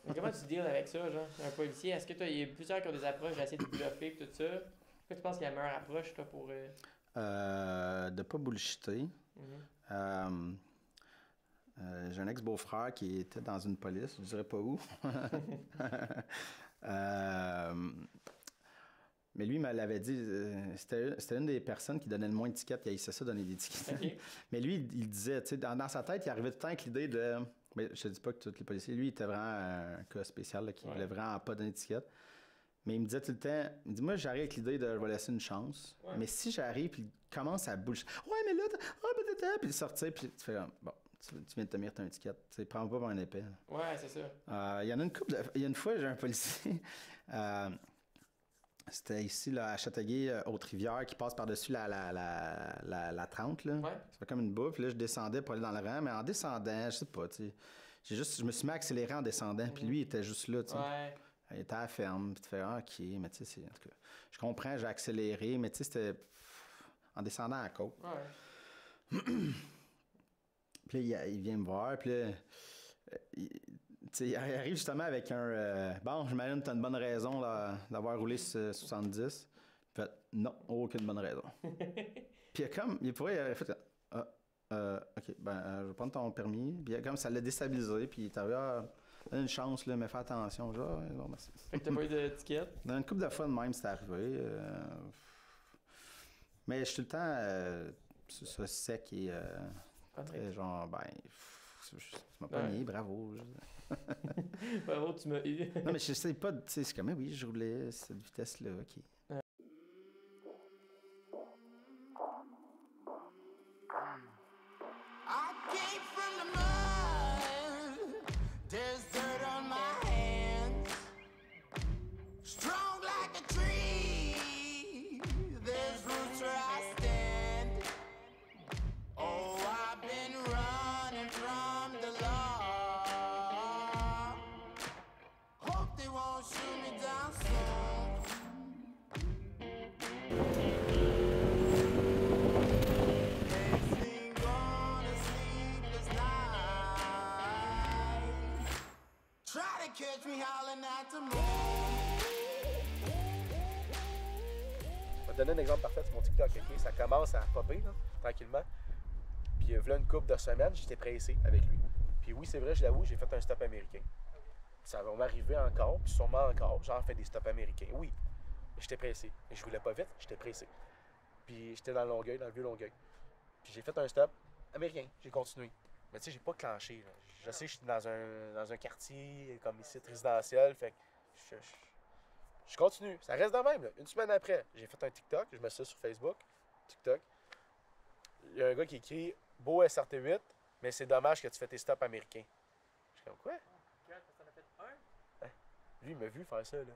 Mais comment tu deals avec ça, genre, un policier? Est-ce que il y a plusieurs qui ont des approches, j'ai essayé de développer et tout ça. Est-ce que tu penses qu'il y a la meilleure approche, toi, pour... De pas bullshiter. Euh, j'ai un ex-beau-frère qui était dans une police, je dirais pas où. Mais lui, il me l'avait dit, c'était une des personnes qui donnait le moins de tickets, il haïssait ça donner des tickets. Okay. Mais lui, il disait, tu sais, dans sa tête, il arrivait tout le temps avec l'idée de... Mais je te dis pas que tous les policiers, lui, il était vraiment un cas spécial, là, qui voulait vraiment pas donner de tickets. Mais il me disait tout le temps, il me dit, moi, j'arrive avec l'idée de je vais laisser une chance. Ouais. Mais si j'arrive, puis il commence à bullshit, ouais, mais là, puis il sortait, puis tu fais comme, bon, tu viens de te mériter un ticket, tu sais, prends pas par un épée. Ouais, c'est ça. Il y en a une couple, il y a une fois, j'ai un policier, c'était ici, là, à Châteauguay, Haute-Rivière, qui passe par-dessus la 30, là. Ouais. Ça fait comme une bouffe. Là, je descendais pour aller dans le rang, mais en descendant, je sais pas, tu sais, je me suis mis à accélérer en descendant, puis lui, il était juste là, tu sais. Ouais. Il était à la ferme, puis tu fais, ah, OK, mais tu sais, en tout cas, je comprends, j'ai accéléré, mais tu sais, c'était en descendant à la côte. Ouais. Puis là, il vient me voir, puis là, il arrive justement avec un... bon, j'imagine que tu as une bonne raison là, d'avoir roulé ce 70. Fait, non, aucune bonne raison. Puis il pourrait fait, OK, je vais prendre ton permis. Puis comme ça l'a déstabilisé, puis il est arrivé, donne une chance, là, mais fais attention. Genre, bon, merci. Fait que t'as pas eu de ticket? Dans une couple de fois de même, c'est arrivé. Mais je suis tout le temps ça sec et très genre, tu m'as pas nié, bravo. Bravo, tu m'as eu. Non, mais je sais pas, tu sais, c'est comme, oui, je roulais cette vitesse-là, OK. Je vais te donner un exemple parfait sur mon TikTok. Okay? Ça commence à popper là, tranquillement. Puis voilà une couple de semaines, j'étais pressé avec lui. Puis oui, c'est vrai, je l'avoue, j'ai fait un stop américain. Ça va m'arriver encore, puis sûrement encore, genre fait des stops américains. Oui, j'étais pressé. Mais je voulais pas vite, j'étais pressé. Puis j'étais dans le Longueuil, dans le vieux Longueuil. Puis j'ai fait un stop américain, j'ai continué. Mais tu sais, j'ai pas clenché. Là. Je sais que je suis dans un quartier comme ici, résidentiel, fait que je continue. Ça reste de même. Là. Une semaine après, j'ai fait un TikTok. Je mets ça sur Facebook. TikTok. Il y a un gars qui écrit « Beau SRT8, mais c'est dommage que tu fais tes stops américains. » Je suis comme « Quoi? » Lui, il m'a vu faire ça. Là.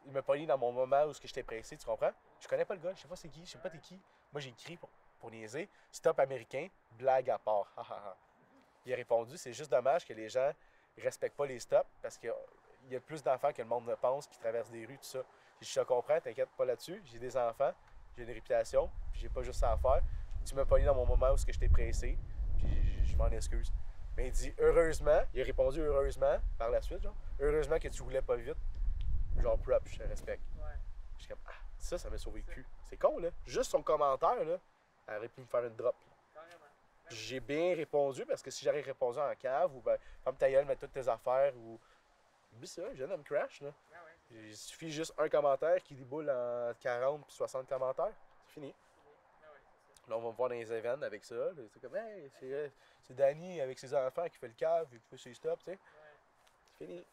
Il m'a pogné dans mon moment où j'étais pressé, tu comprends? Je connais pas le gars, je sais pas c'est qui, je sais pas t'es qui. Moi, j'ai écrit pour niaiser « Stop américain, blague à part. » Il a répondu « C'est juste dommage que les gens respectent pas les stops parce que... Il y a plus d'enfants que le monde ne pense qui traversent des rues, tout ça. Je te comprends, t'inquiète pas là-dessus. J'ai des enfants, j'ai une réputation, puis j'ai pas juste ça à faire. Tu m'as pogné dans mon moment où j'étais pressé, puis je m'en excuse. Mais il dit heureusement, il a répondu heureusement par la suite, genre. Heureusement que tu roulais pas vite. Genre prop, je te respecte. Ouais. Je suis comme ça m'a sauvé le cul. C'est con, là. Juste son commentaire, là, elle aurait pu me faire une drop. J'ai bien répondu parce que si j'aurais répondu en cave ou ben, ferme ta gueule, mets toutes tes affaires ou. Oublie ça, je viens de me crash, là. Ah ouais. Il suffit juste un commentaire qui déboule en 40 puis 60 commentaires. C'est fini. Ah ouais, c'est ça. Là, on va me voir dans les événements avec ça. C'est comme, hey, c'est Danny avec ses enfants qui fait le cave et qui fait ses stops, tu sais. Ouais. C'est fini.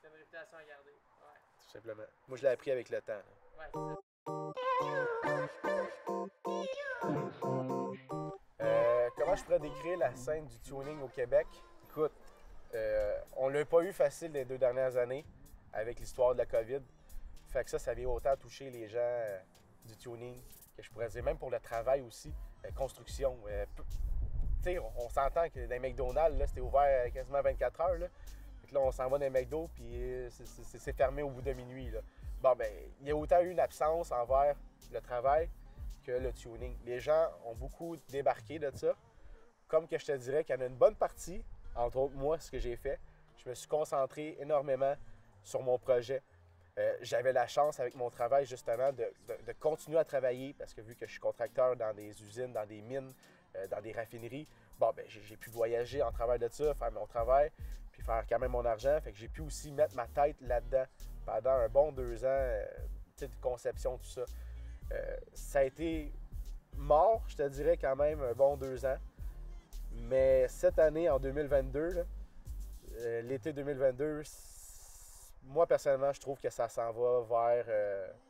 C'est une réputation à garder. Ouais. Tout simplement. Moi, je l'ai appris avec le temps. Ouais, c'est ça. Comment je pourrais décrire la scène du tuning au Québec? Écoute, on l'a pas eu facile les 2 dernières années avec l'histoire de la COVID. Fait que ça vient autant toucher les gens du tuning que je pourrais dire, même pour le travail aussi, construction. Tu sais, on s'entend que dans les McDonald's, là, c'était ouvert quasiment 24 heures. Là. Fait que là, on s'en va dans les McDo, puis c'est fermé au bout de minuit. Là. Bon, ben, il y a autant eu une absence envers le travail que le tuning. Les gens ont beaucoup débarqué de ça. Comme que je te dirais qu'il y en a une bonne partie, entre autres moi, ce que j'ai fait, Je me suis concentré énormément sur mon projet. J'avais la chance avec mon travail justement de continuer à travailler parce que vu que je suis contracteur dans des usines, dans des mines, dans des raffineries, bon, ben, j'ai pu voyager en travail de ça, faire mon travail, puis faire quand même mon argent. Fait que j'ai pu aussi mettre ma tête là-dedans pendant un bon 2 ans de conception, tout ça. Ça a été mort, je te dirais quand même, un bon 2 ans. Mais cette année, en 2022, là, l'été 2022, moi, personnellement, je trouve que ça s'en va vers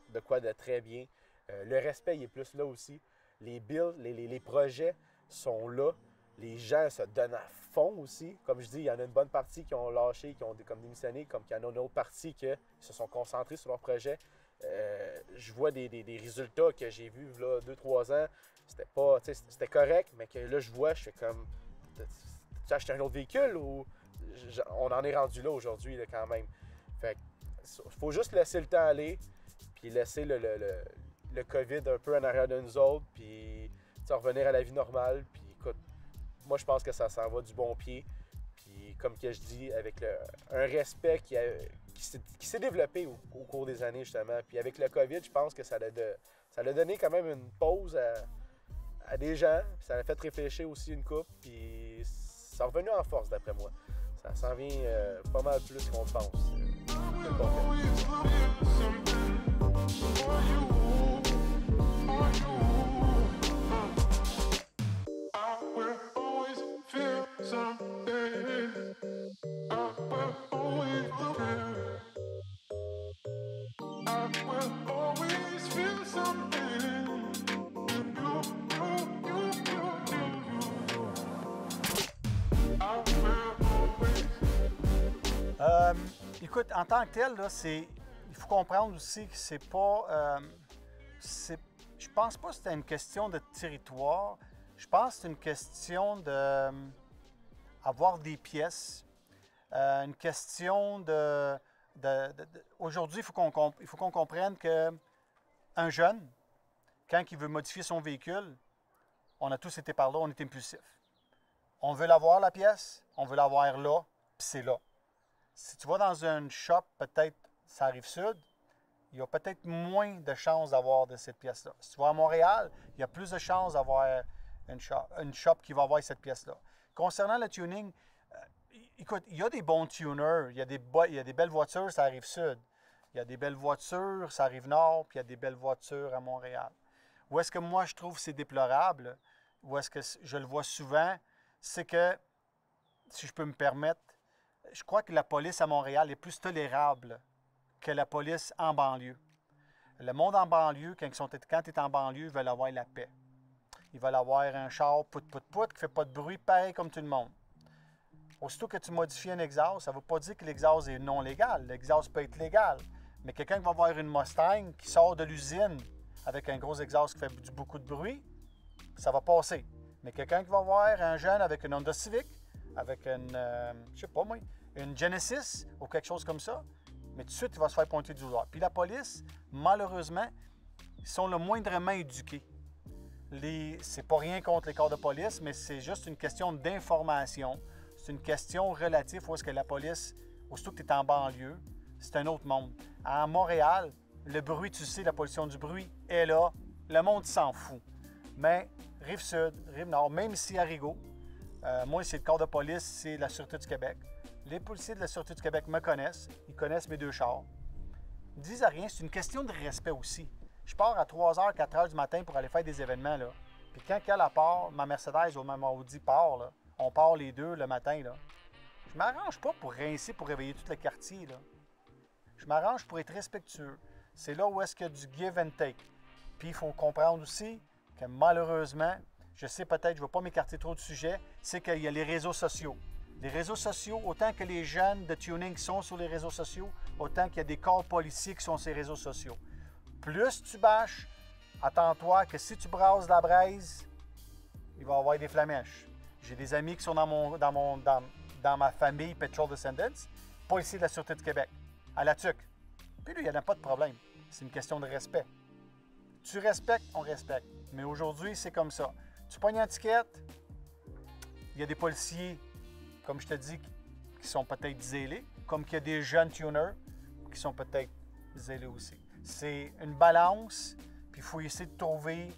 de quoi de très bien. Le respect, il est plus là aussi. Les builds, les projets sont là. Les gens se donnent à fond aussi. Comme je dis, il y en a une bonne partie qui ont lâché, qui ont comme démissionné, comme qu'il y en a une autre partie qui se sont concentrés sur leur projet. Je vois des résultats que j'ai vus là 2-3 ans. C'était correct, mais que là, je vois, je fais comme... Tu as acheté un autre véhicule ou... On en est rendu là aujourd'hui là, quand même. Fait il faut juste laisser le temps aller, puis laisser le COVID un peu en arrière de nous autres, puis revenir à la vie normale. Puis écoute, moi je pense que ça s'en va du bon pied. Puis comme que je dis, avec un respect qui s'est développé au cours des années justement. Puis avec le COVID, je pense que ça a donné quand même une pause à des gens. Puis ça a fait réfléchir aussi une couple. Puis ça est revenu en force d'après moi. Ça s'en vient pas mal plus qu'on pense. Écoute, en tant que tel, là, il faut comprendre aussi que c'est pas... je pense pas que c'est une question de territoire. Je pense que c'est une question d'avoir des pièces. Une question aujourd'hui, il faut qu'on comprenne qu'un jeune, quand il veut modifier son véhicule, on a tous été par là, on est impulsif. On veut l'avoir, la pièce, on veut l'avoir là, puis c'est là. Si tu vas dans un shop, peut-être, ça arrive sud, il y a peut-être moins de chances d'avoir de cette pièce-là. Si tu vas à Montréal, il y a plus de chances d'avoir une shop qui va avoir cette pièce-là. Concernant le tuning, écoute, il y a des bons tuners, il y a des belles voitures, ça arrive sud. Il y a des belles voitures, ça arrive nord, puis il y a des belles voitures à Montréal. Où est-ce que moi je trouve que c'est déplorable, où est-ce que je le vois souvent, c'est que, si je peux me permettre, je crois que la police à Montréal est plus tolérable que la police en banlieue. Le monde en banlieue, quand tu es en banlieue, ils veulent avoir la paix. Ils veulent avoir un char pout-pout-pout qui ne fait pas de bruit, pareil comme tout le monde. Aussitôt que tu modifies un exhaust, ça ne veut pas dire que l'exhaust est non légal. L'exhaust peut être légal. Mais quelqu'un qui va avoir une Mustang qui sort de l'usine avec un gros exhaust qui fait beaucoup de bruit, ça va passer. Mais quelqu'un qui va avoir un jeune avec une Honda Civic, avec une Genesis ou quelque chose comme ça, mais tout de suite, il va se faire pointer du doigt. Puis la police, malheureusement, ils sont le moindrement éduqués. C'est pas rien contre les corps de police, mais c'est juste une question d'information. C'est une question relative où est-ce que la police, aussitôt que tu es en banlieue, c'est un autre monde. À Montréal, le bruit, tu sais, la pollution du bruit est là. Le monde s'en fout. Mais Rive-Sud, Rive-Nord, même ici à Rigaud, moi, c'est le corps de police, c'est la Sûreté du Québec. Les policiers de la Sûreté du Québec me connaissent. Ils connaissent mes 2 chars. Ils ne disent rien. C'est une question de respect aussi. Je pars à 3h, 4h du matin pour aller faire des événements, là. Puis quand elle part, ma Mercedes ou ma Audi part, là, on part les deux le matin, là. Je m'arrange pas pour rincer, pour réveiller tout le quartier, là. Je m'arrange pour être respectueux. C'est là où est-ce qu'il y a du give and take. Puis il faut comprendre aussi que malheureusement, je sais peut-être, je ne vais pas m'écarter trop du sujet, c'est qu'il y a les réseaux sociaux. Les réseaux sociaux, autant que les jeunes de tuning sont sur les réseaux sociaux, autant qu'il y a des corps policiers qui sont sur les réseaux sociaux. Plus tu bâches, attends-toi que si tu brasses la braise, il va y avoir des flamèches. J'ai des amis qui sont dans ma famille Petrol Descendants, policiers de la Sûreté du Québec, à la TUC. Puis lui, il n'y en a pas de problème. C'est une question de respect. Tu respectes, on respecte. Mais aujourd'hui, c'est comme ça. Tu pognes une étiquette, il y a des policiers, comme je te dis, qui sont peut-être zélés, comme qu'il y a des jeunes tuners qui sont peut-être zélés aussi. C'est une balance, puis il faut essayer de trouver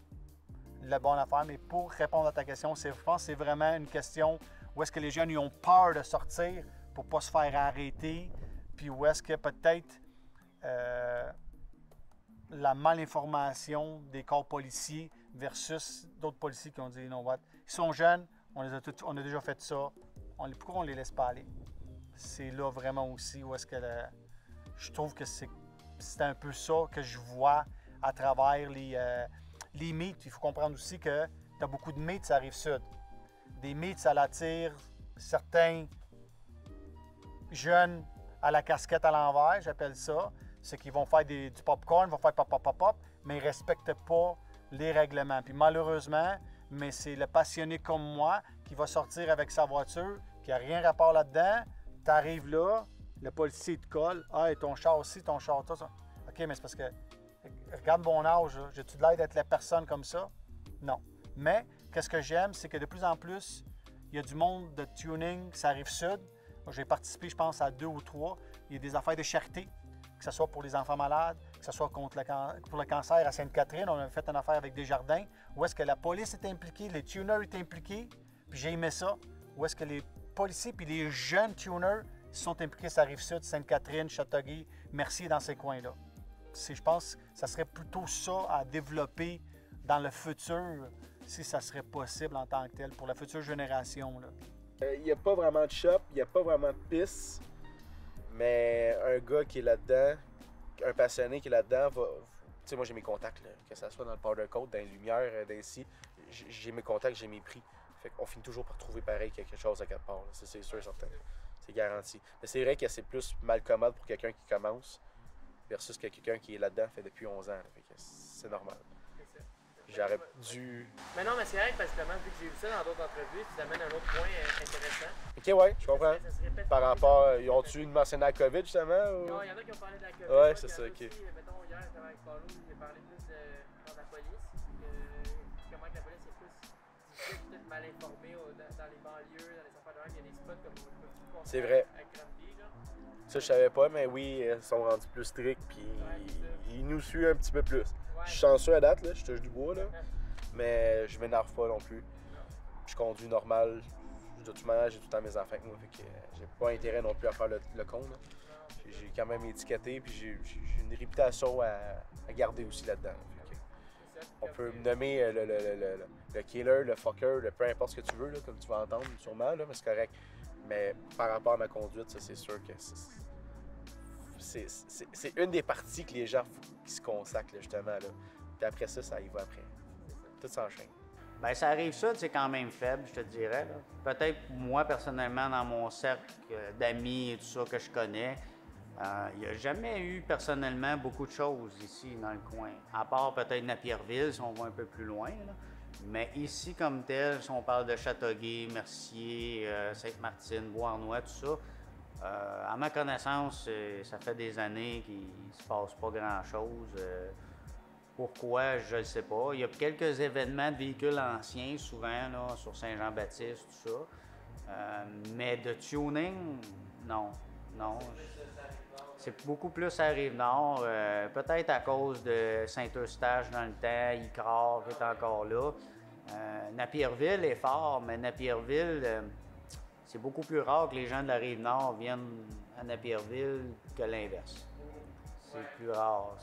la bonne affaire. Mais pour répondre à ta question, je pense que c'est vraiment une question où est-ce que les jeunes ils ont peur de sortir pour ne pas se faire arrêter, puis où est-ce que peut-être la malinformation des corps policiers versus d'autres policiers qui ont dit, you know what, ils sont jeunes, on a déjà fait ça, pourquoi on ne les laisse pas aller? C'est là vraiment aussi où est-ce que je trouve que c'est un peu ça que je vois à travers les meets. Il faut comprendre aussi que tu as beaucoup de meets, ça arrive sud. Des meets, ça l'attire certains jeunes à la casquette à l'envers, j'appelle ça. C'est qu'ils vont faire du popcorn, vont faire pop, pop, pop, pop, mais ils ne respectent pas les règlements. Puis malheureusement, mais c'est le passionné comme moi qui va sortir avec sa voiture, qui n'a rien rapport là-dedans. Tu arrives là, le policier te colle. Ah, et ton char aussi, ton char, tout ça. OK, mais c'est parce que, regarde mon âge, j'ai-tu de l'air d'être la personne comme ça? Non. Mais, qu'est-ce que j'aime, c'est que de plus en plus, il y a du monde de tuning, ça arrive sud. J'ai participé, je pense, à 2 ou 3. Il y a des affaires de charité, que ce soit pour les enfants malades, que ce soit pour le cancer à Sainte-Catherine. On a fait une affaire avec Desjardins, où est-ce que la police est impliquée, les tuners sont impliqués, puis j'ai aimé ça. Où est-ce que les policiers puis les jeunes tuners sont impliqués, ça arrive sud, Sainte-Catherine, Châteauguay, Mercier, dans ces coins-là. Je pense que ça serait plutôt ça à développer dans le futur, si ça serait possible en tant que tel, pour la future génération. Il n'y a pas vraiment de shop, il n'y a pas vraiment de piste, mais un gars qui est là-dedans, un passionné qui est là-dedans, va. Tu sais, moi j'ai mes contacts, là, que ce soit dans le powder coat, dans les lumières, d'ici, j'ai mes contacts, j'ai mes prix. Fait qu'on finit toujours par trouver pareil quelque chose à quelque part, là. C'est sûr et certain. C'est garanti. Mais c'est vrai que c'est plus mal commode pour quelqu'un qui commence versus que quelqu'un qui est là-dedans fait depuis 11 ans. Là. Fait que c'est normal. J'aurais dû. Mais non, mais c'est vrai que parce que vu que j'ai vu ça dans d'autres entrevues, ça amène un autre point intéressant. Ok, ouais, je comprends. Ça se répète Par rapport. Ils ont-tu mentionné la COVID justement? Ou... Non, il y en a qui ont parlé de la COVID. Ouais, c'est ça, ok. Aussi, mettons, hier, avec Paulo, j'ai parlé plus de la police. Comment que la police est plus difficile, peut-être mal informée dans les banlieues, dans les affaires de il y a des spots comme c'est vrai. À Granby, là. Ça, je savais pas, mais oui, ils sont rendus plus stricts, puis ils nous suivent un petit peu plus. Ouais. Je suis chanceux à date, là, je touche du bois, là, mais je m'énerve pas non plus. Je conduis normal, de toute manière, j'ai tout le temps mes enfants avec moi, fait que j'ai pas intérêt non plus à faire le con. Là. J'ai quand même étiqueté, puis j'ai une réputation à garder aussi là-dedans. Là, on peut me nommer le killer, le fucker, peu importe ce que tu veux, là, comme tu vas entendre sûrement, là, mais c'est correct. Mais par rapport à ma conduite, ça, c'est sûr que c'est une des parties que les gens qui se consacrent, là, justement. Là. Puis après ça, ça y va après. Tout s'enchaîne. Bien, ça arrive ça, c'est quand même faible, je te dirais. Peut-être moi, personnellement, dans mon cercle d'amis et tout ça que je connais, il n'y a jamais eu personnellement beaucoup de choses ici dans le coin. À part peut-être Napierville, si on va un peu plus loin. Là. Mais ici, comme tel, si on parle de Châteauguay, Mercier, Sainte-Martine, Beauharnois, tout ça, à ma connaissance, ça fait des années qu'il ne se passe pas grand-chose. Pourquoi, je ne sais pas. Il y a quelques événements de véhicules anciens, souvent, là, sur Saint-Jean-Baptiste, tout ça. Mais de tuning, non. Non. C'est beaucoup plus à Rive-Nord. Peut-être à cause de Saint-Eustache dans le temps, Icare qui est encore là. Napierville est fort, mais Napierville, c'est beaucoup plus rare que les gens de la Rive-Nord viennent à Napierville que l'inverse. C'est plus rare.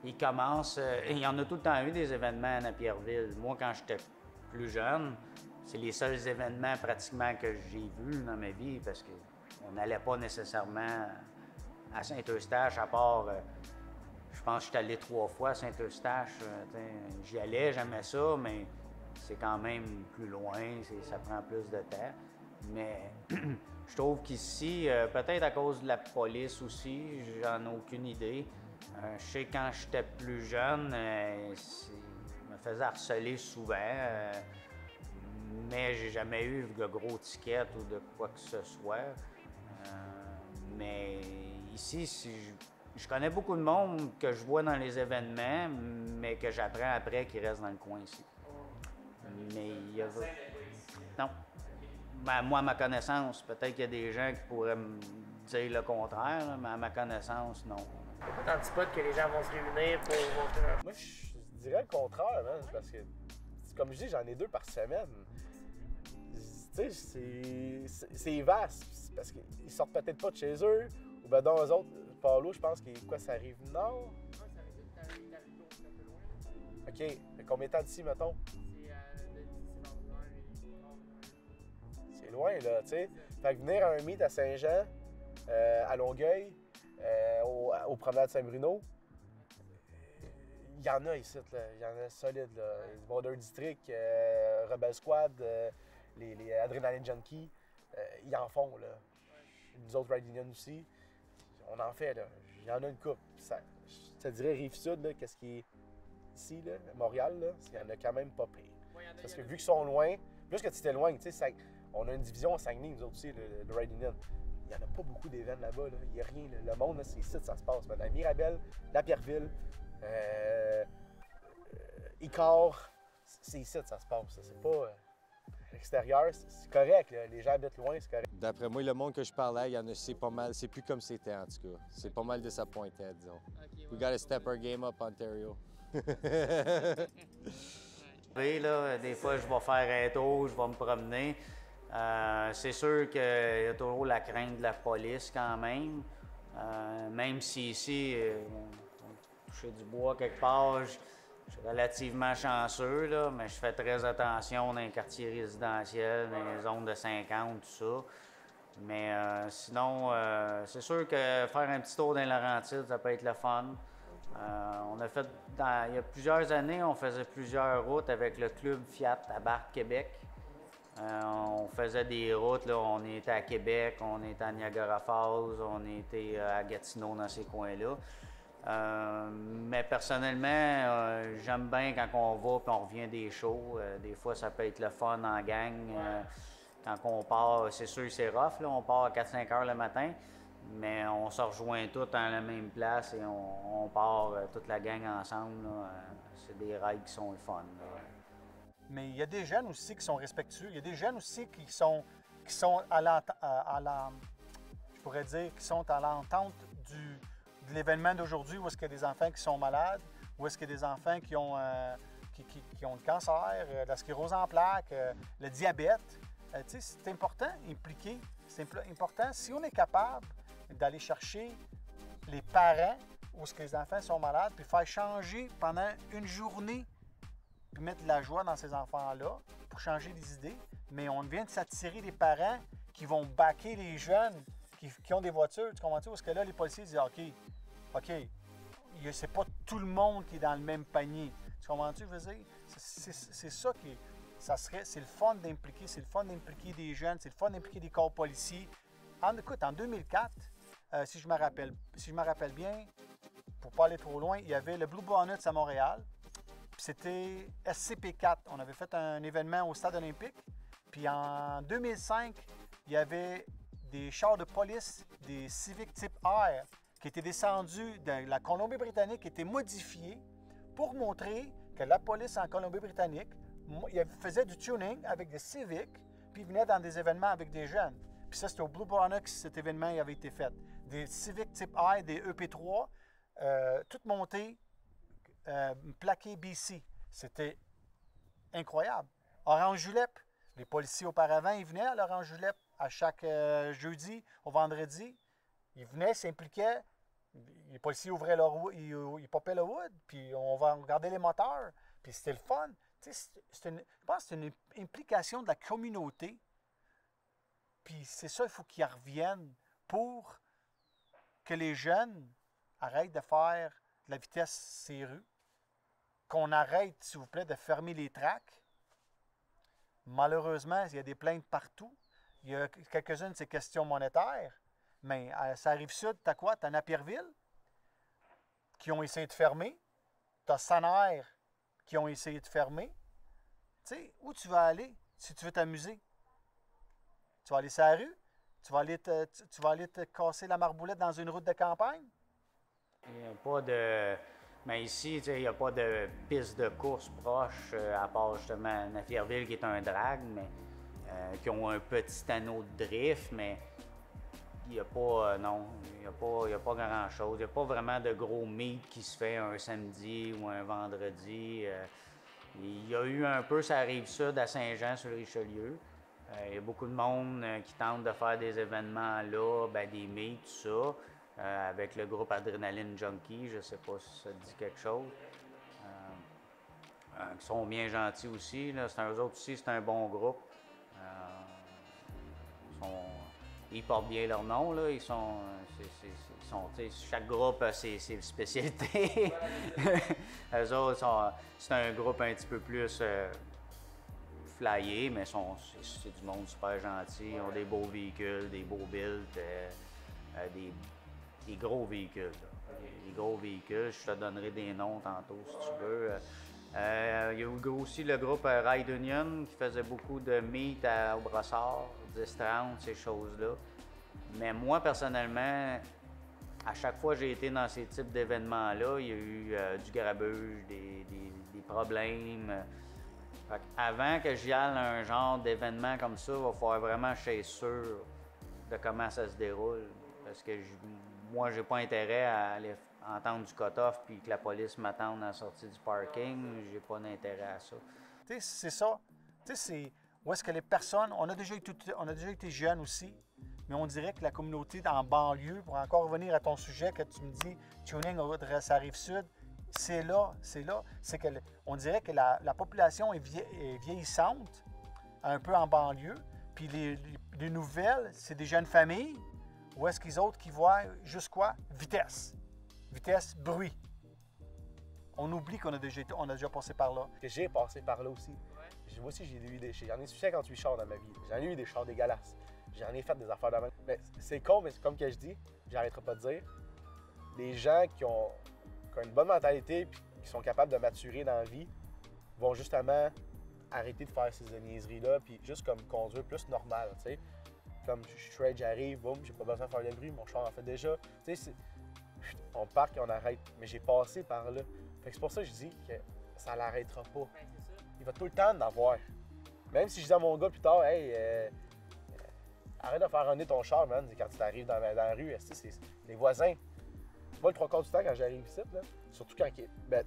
Il commence. Il y en a tout le temps eu des événements à Napierville. Moi, quand j'étais plus jeune, c'est les seuls événements pratiquement que j'ai vus dans ma vie parce qu'on n'allait pas nécessairement à Saint-Eustache, à part. Je pense que je suis allé 3 fois à Saint-Eustache. J'y allais, j'aimais ça, mais c'est quand même plus loin, ça prend plus de temps. Mais je trouve qu'ici, peut-être à cause de la police aussi, j'en ai aucune idée. Je sais quand j'étais plus jeune, je me faisais harceler souvent, mais j'ai jamais eu de gros tickets ou de quoi que ce soit. Mais ici, je connais beaucoup de monde que je vois dans les événements, mais que j'apprends après qui reste dans le coin ici. Mais il y a... Non. Ben, moi, à ma connaissance, peut-être qu'il y a des gens qui pourraient me dire le contraire, là, mais à ma connaissance, non. Dans le petit spot que les gens vont se réunir pour. Moi, je dirais le contraire, man, parce que, comme je dis, j'en ai 2 par semaine. Tu sais, c'est vaste, parce qu'ils sortent peut-être pas de chez eux, ou ben dans eux autres, Paulo, je pense que quoi, ça arrive nord? Ouais, ça arrive vite, c'est un peu loin. OK, mais combien de temps d'ici, mettons? C'est loin, là, tu sais. Fait que venir à un meet à Saint-Jean, à Longueuil, au promenade Saint-Bruno, il y en a ici, là. Il y en a solide, là. Border District, Rebel Squad, les Adrenaline Junkies, ils en font, là. Nous autres, Ride Union aussi, on en fait, là. Il y en a une couple. Ça dirait Rive-Sud, là, qu'est-ce qui est ici, là, Montréal, là, il y en a quand même pas pire. Parce que vu qu'ils sont loin, plus que tu t'éloignes, tu sais, on a une division à Saguenay, nous autres aussi, le Ride Union. Il n'y en a pas beaucoup d'événements là-bas, là. Il n'y a rien, là. Le monde, là, c'est ici que ça se passe. La Mirabelle, la Pierreville, Icare, c'est ici que ça se passe. C'est pas l'extérieur, c'est correct, là. Les gens habitent loin, c'est correct. D'après moi, le monde que je parlais, il y en a, c'est pas mal, c'est plus comme c'était en tout cas. C'est pas mal disappointant, disons. Okay, We gotta step our game up, Ontario. Oui, là, des fois, je vais faire un tour, je vais me promener. C'est sûr qu'il y a toujours la crainte de la police quand même. Même si ici, on touche du bois quelque part, je suis relativement chanceux, là, mais je fais très attention dans les quartiers résidentiels, dans les zones de 50, tout ça. Mais sinon, c'est sûr que faire un petit tour dans les Laurentides, ça peut être le fun. On a fait, il y a plusieurs années, on faisait plusieurs routes avec le club Fiat à Barque, Québec. On faisait des routes, là, on était à Québec, on était à Niagara Falls, on était à Gatineau dans ces coins-là. Mais personnellement, j'aime bien quand on va et on revient des shows. Des fois, ça peut être le fun en gang. Quand on part, c'est sûr que c'est rough, là, on part à 4-5 heures le matin. Mais on se rejoint tous à la même place et on part toute la gang ensemble. C'est des rides qui sont le fun. Là. Mais il y a des jeunes aussi qui sont respectueux. Il y a des jeunes aussi qui sont je pourrais dire, qui sont à l'entente de l'événement d'aujourd'hui où est-ce qu'il y a des enfants qui sont malades, où est-ce qu'il y a des enfants qui ont le cancer, la sclérose en plaques, le diabète. C'est important d'impliquer. C'est important, si on est capable d'aller chercher les parents où est-ce que les enfants sont malades, puis faire changer pendant une journée, puis mettre de la joie dans ces enfants-là pour changer les idées. Mais on vient de s'attirer des parents qui vont backer les jeunes qui ont des voitures. Tu comprends-tu? Parce que là, les policiers disent OK, c'est pas tout le monde qui est dans le même panier. Tu comprends-tu, je veux dire? C'est ça qui c'est le fun d'impliquer, c'est le fun d'impliquer des jeunes, c'est le fun d'impliquer des corps policiers. Écoute, en 2004, si je me rappelle bien, pour pas aller trop loin, il y avait le Blue Bonnets à Montréal. Puis c'était SCP4. On avait fait un événement au Stade olympique. Puis en 2005, il y avait des chars de police, des Civic type R, qui étaient descendus de la Colombie-Britannique, qui étaient modifiés pour montrer que la police en Colombie-Britannique faisait du tuning avec des Civic, puis ils venaient dans des événements avec des jeunes. Puis ça, c'était au Blue Bonnet que cet événement avait été fait. Des Civic type R, des EP3, toutes montées, plaquées BC. C'était incroyable. Orange Julep, les policiers auparavant, ils venaient à l'Orange Julep à chaque jeudi, au vendredi. Ils venaient, s'impliquaient. Les policiers ouvraient ils popaient le wood, puis on va regarder les moteurs. Puis c'était le fun. Je pense que c'est une implication de la communauté. Puis c'est ça, il faut qu'ils reviennent pour que les jeunes arrêtent de faire de la vitesse ces rues, qu'on arrête, s'il vous plaît, de fermer les tracks. Malheureusement, il y a des plaintes partout. Il y a quelques-unes, c'est question monétaire. Mais ça arrive sud, t'as quoi? T'as Napierville, qui ont essayé de fermer. T'as Saner, qui ont essayé de fermer. Tu sais, où tu vas aller si tu veux t'amuser? Tu vas aller sur la rue? Tu vas aller te casser la marboulette dans une route de campagne? Il n'y a pas de... Mais ici, il n'y a pas de piste de course proche, à part justement Napierville qui est un drag, mais qui ont un petit anneau de drift, mais il n'y a pas, non, il y a pas grand-chose. Il n'y a pas vraiment de gros meet qui se fait un samedi ou un vendredi. Il y a eu un peu, ça arrive sud à Saint-Jean sur le Richelieu. Il y a beaucoup de monde qui tente de faire des événements là, ben, des meets, tout ça, avec le groupe Adrenaline Junkie, je ne sais pas si ça te dit quelque chose. Qui sont bien gentils aussi. Là. Eux autres aussi, c'est un bon groupe. Ils portent bien leur nom. Là. Ils sont, chaque groupe a ses spécialités. Eux autres, c'est un groupe un petit peu plus flyé, mais c'est du monde super gentil. Ils ont des beaux véhicules, des beaux builds, des gros véhicules. Là. Des gros véhicules. Je te donnerai des noms tantôt si tu veux. Il y a eu aussi le groupe Ride Union qui faisait beaucoup de meet au Brossard, 10-30, ces choses-là. Mais moi, personnellement, à chaque fois que j'ai été dans ces types d'événements-là, il y a eu du grabuge, des problèmes. Avant que j'y aille à un genre d'événement comme ça, il va falloir vraiment être sûr de comment ça se déroule. Parce que moi, j'ai pas intérêt à aller entendre du cut-off puis que la police m'attende à la sortie du parking. J'ai pas d'intérêt à ça. Tu sais, c'est ça. Tu sais, c'est où est-ce que les personnes... On a déjà été jeunes aussi, mais on dirait que la communauté en banlieue, pour encore revenir à ton sujet que tu me dis, tuning sur la Rive-Sud, c'est là. C'est que on dirait que la population est vieillissante, un peu en banlieue, puis les nouvelles, c'est des jeunes familles, ou est-ce qu'ils autres qui voient juste quoi? Vitesse. Vitesse, bruit. On oublie qu'on a déjà passé par là. Que j'ai passé par là aussi. Moi aussi, j'en ai 58 chars dans ma vie. J'en ai eu des chars dégueulasses. J'en ai fait des affaires d'avant. Mais c'est con, mais comme que je dis, j'arrêterai pas de dire, les gens qui ont une bonne mentalité et qui sont capables de maturer dans la vie vont justement arrêter de faire ces niaiseries-là puis juste comme conduire plus normal, tu sais. Comme je trade, j'arrive, boum, j'ai pas besoin de faire de bruit, mon char en fait déjà. Tu sais, on part et on arrête. Mais j'ai passé par là. Fait que c'est pour ça que je dis que ça l'arrêtera pas. Ben, c'est ça. Il va tout le temps en avoir. Même si je dis à mon gars plus tard, hey, arrête de faire runner ton char, man, quand tu arrives dans la rue, c'est les voisins. Moi, le 3/4 du temps, quand j'arrive ici, là, surtout quand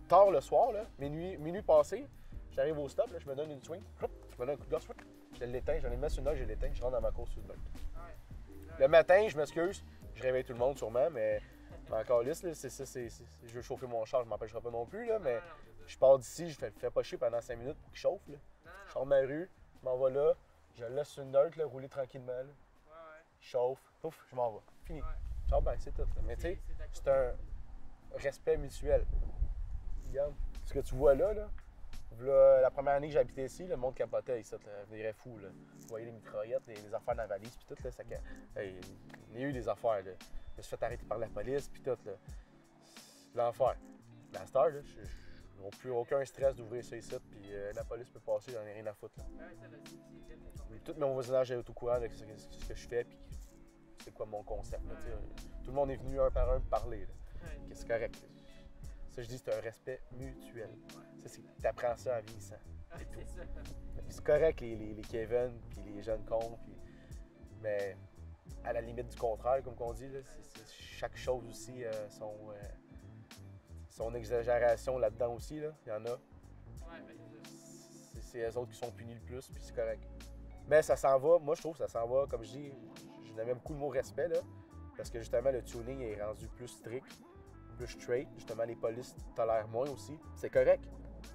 tard le soir, là, minuit passé, j'arrive au stop, là, je me donne une swing, je me donne un coup de gosse, je l'éteins, j'en ai mis sur une heure, je l'éteins, je rentre dans ma course sur une heure. Le matin, je m'excuse, je réveille tout le monde sûrement, mais encore là, je veux chauffer mon char, je m'empêcherai pas non plus, là, mais je pars d'ici, je fais pas chier pendant 5 minutes pour qu'il chauffe. Là. Je sors de ma rue, je m'en vais là, je le laisse sur une heure, rouler tranquillement. Là. Je chauffe, pouf, je m'en vais. Fini. Ciao, ben, c'est tout. Là. Mais tu sais, c'est un respect mutuel. Regarde, ce que tu vois là, la première année que j'habitais ici, le monde capotait ici, là, virait fou. Là. Vous voyez les mitraillettes, les affaires dans la valise, puis tout, là, ça, hey, il y a eu des affaires. Là. Je me suis fait arrêter par la police, puis tout. Là. L'enfer. La star, là, ils n'ont plus aucun stress d'ouvrir ça ici, puis la police peut passer, j'en ai rien à foutre. Là. Tout mon voisinage est au courant de ce que je fais, puis c'est quoi mon concept. Là, tout le monde est venu un par un me parler. C'est correct. Ça, je dis, c'est un respect mutuel. Tu apprends ça en vieillissant. C'est correct, les Kevin, puis les jeunes cons, mais à la limite du contraire, comme on dit, là, chaque chose aussi son exagération là-dedans aussi, là. Il y en a. C'est eux autres qui sont punis le plus, puis c'est correct. Mais ça s'en va, moi je trouve que ça s'en va, comme je dis, je n'aime beaucoup le mot respect, là, parce que justement le tuning est rendu plus strict, plus straight. Justement, les polices tolèrent moins aussi. C'est correct.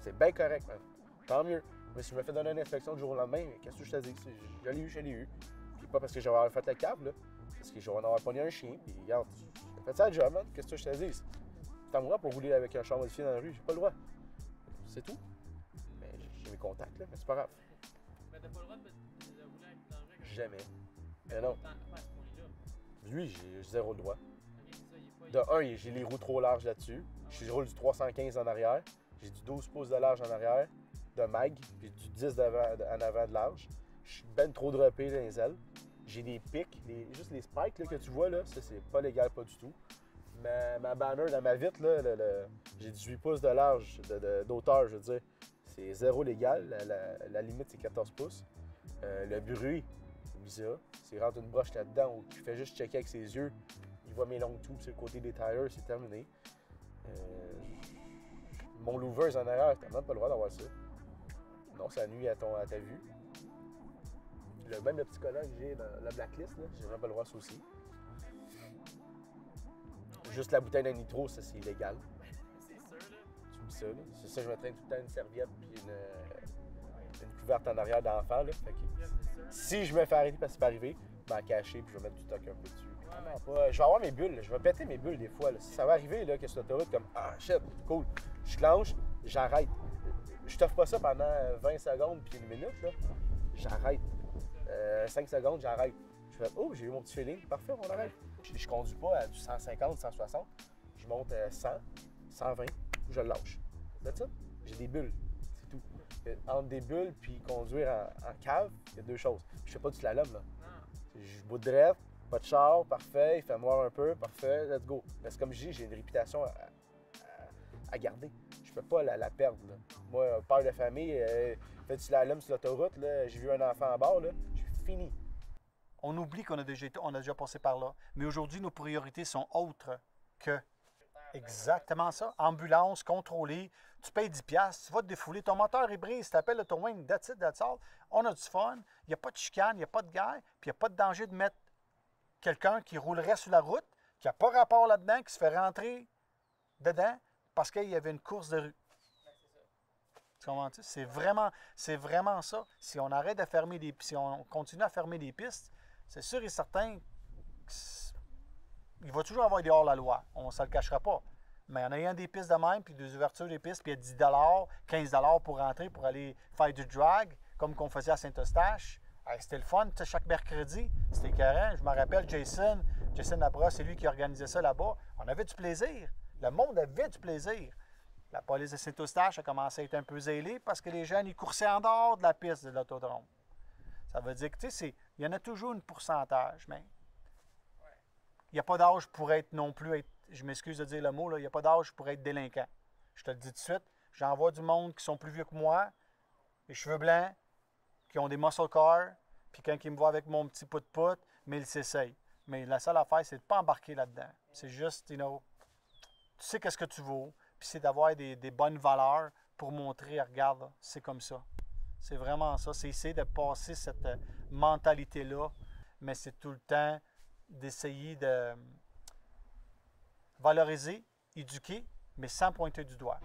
C'est bien correct, man. Tant mieux. Mais si je me fais donner une inspection du jour au lendemain, qu'est-ce que je te dis? Je l'ai eu. Puis pas parce que j'aurais fait le câble, là. Parce que j'aurais en avoir pogné un chien, puis regarde, j'ai fait ça le job, man. Qu'est-ce que je te dis? T'as le droit pour rouler avec un char modifié dans la rue, j'ai pas le droit. C'est tout. Mais j'ai mes contacts, là, mais c'est pas grave. Mais t'as pas le droit de rouler avec dans la rue? Jamais. Mais non. À ce point-là. Lui, j'ai zéro droit. Ok, c'est ça, il est De pas. un, j'ai les roues trop larges là-dessus. Je roule du 315 en arrière. J'ai du 12 pouces de large en arrière, de mag, puis du 10 en avant de large. Je suis ben trop droppé dans les ailes. J'ai des pics, juste les spikes là, que tu vois, là, ça c'est pas légal, pas du tout. Ma banner dans ma vitre, là, j'ai 18 pouces de large, d'auteur, je veux dire. C'est zéro légal. La limite, c'est 14 pouces. Le bruit, oublie ça. S'il rentre une broche là-dedans ou qu'il fait juste checker avec ses yeux, il voit mes longues tubes sur le côté des tires, c'est terminé. Mon louvers en arrière, t'as même pas le droit d'avoir ça. Non, ça nuit à ta vue. Même le petit collant que j'ai dans la blacklist, j'ai même pas le droit ça aussi. Juste la bouteille de nitro, ça c'est illégal. C'est sûr, là. Tu me dis ça, là. C'est ça, je me traîne tout le temps une serviette puis une couverte en arrière d'enfant. Là. Fait que, C'est sûr. si je me fais arrêter parce que c'est pas arrivé, je vais en cacher puis je vais mettre du toc un peu dessus. Je vais avoir mes bulles, là. Je vais péter mes bulles des fois. Là. Si ça va arriver là, que sur l'autoroute, comme ah shit, cool, je clenche, j'arrête. Je t'offre pas ça pendant 20 secondes puis une minute, là. J'arrête. 5 secondes, j'arrête. Je fais oh, j'ai eu mon petit feeling, parfait, on arrête. Je conduis pas à du 150, 160. Je monte à 100, 120, je le lâche. That's it. J'ai des bulles, c'est tout. Entre des bulles puis conduire en cave, il y a deux choses. Je fais pas du slalom, là. Je bout de drette, pas de char, parfait, il fait noir un peu, parfait, let's go. Mais c'est comme je dis, j'ai une réputation à garder. Je peux pas la perdre, là. Moi, père de famille, fait du slalom sur l'autoroute, là, j'ai vu un enfant à bord, là, je suis fini. On oublie qu'on a déjà passé par là. Mais aujourd'hui, nos priorités sont autres que exactement ça. Ambulance, contrôlée, tu payes 10$, tu vas te défouler, ton moteur est brisé, tu appelles le towing, that's it, that's all. On a du fun, il n'y a pas de chicane, il n'y a pas de guerre, puis il n'y a pas de danger de mettre quelqu'un qui roulerait sur la route, qui n'a pas rapport là-dedans, qui se fait rentrer dedans parce qu'il y avait une course de rue. Tu comprends-tu? C'est vraiment ça. Si on arrête de fermer si on continue à fermer des pistes, c'est sûr et certain qu'il va toujours avoir des hors-la-loi. On ne se le cachera pas. Mais en ayant des pistes de même, puis des ouvertures des pistes, puis il y a 10$, 15$ pour rentrer, pour aller faire du drag, comme qu'on faisait à Saint-Eustache, c'était le fun. Chaque mercredi, c'était écœurant. Je me rappelle Jason Labrosse, c'est lui qui organisait ça là-bas. On avait du plaisir. Le monde avait du plaisir. La police de Saint-Eustache a commencé à être un peu zélée parce que les jeunes, ils coursaient en dehors de la piste de l'autodrome. Ça veut dire que, tu sais, il y en a toujours un pourcentage, mais il n'y a pas d'âge pour être non plus, je m'excuse de dire le mot, là, il n'y a pas d'âge pour être délinquant. Je te le dis tout de suite, j'en vois du monde qui sont plus vieux que moi, les cheveux blancs, qui ont des muscle cars, puis quand ils me voient avec mon petit pout-pout, mais ils s'essayent. Mais la seule affaire, c'est de ne pas embarquer là-dedans. C'est juste, tu sais qu'est-ce que tu vaux, puis c'est d'avoir des bonnes valeurs pour montrer, regarde, là, c'est comme ça. C'est vraiment ça. C'est essayer de passer cette mentalité-là, mais c'est tout le temps d'essayer de valoriser, éduquer, mais sans pointer du doigt.